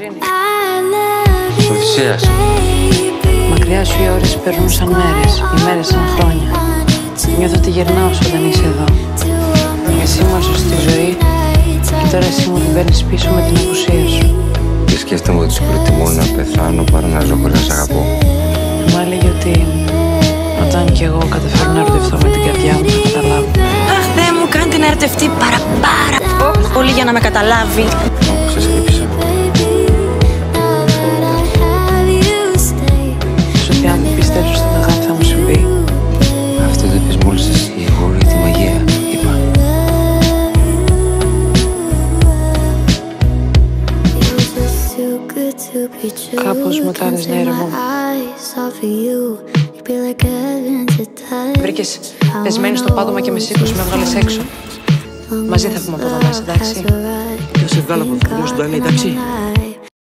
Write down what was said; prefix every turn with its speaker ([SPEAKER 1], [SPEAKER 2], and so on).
[SPEAKER 1] Ειρήνη.
[SPEAKER 2] Οδυσσέας.
[SPEAKER 1] Μακριά σου οι ώρες περνούν σαν μέρες, οι μέρες σαν χρόνια. Νιώθω ότι γυρνάω όσο δεν είσαι εδώ. Εσύ μου έσωσες τη ζωή και τώρα εσύ μου την παίρνεις πίσω με την απουσία σου.
[SPEAKER 2] Και σκέφτομαι ότι σου προτιμώ να πεθάνω παρά να ζω χωρίς να σ' αγαπώ.
[SPEAKER 1] Μου έλεγε ότι όταν κι εγώ καταφέρω να ερωτευτώ με την καρδιά μου θα καταλάβω.
[SPEAKER 3] Αχ, Θεέ μου, κάντε να ερωτευτεί πάρα πολύ για να με καταλάβει.
[SPEAKER 2] Σε σκύψα.
[SPEAKER 1] Σ' ότι αν πιστεύεις στην αγάπη θα μου συμβεί.
[SPEAKER 2] Αυτό το είπες μόλις εσύ, εγώ για τη μαγεία, είπα.
[SPEAKER 1] Κάπως μου κάνεις να ηρεμώ. Βρήκες πεσμένη στο πάτωμα και με σήκωσε, με έβγαλες έξω. Μαζί θα βγούμε από εδώ μέσα, εντάξει?
[SPEAKER 4] Ποιος σε βγάλω από το δουλειά σου, εντάξει?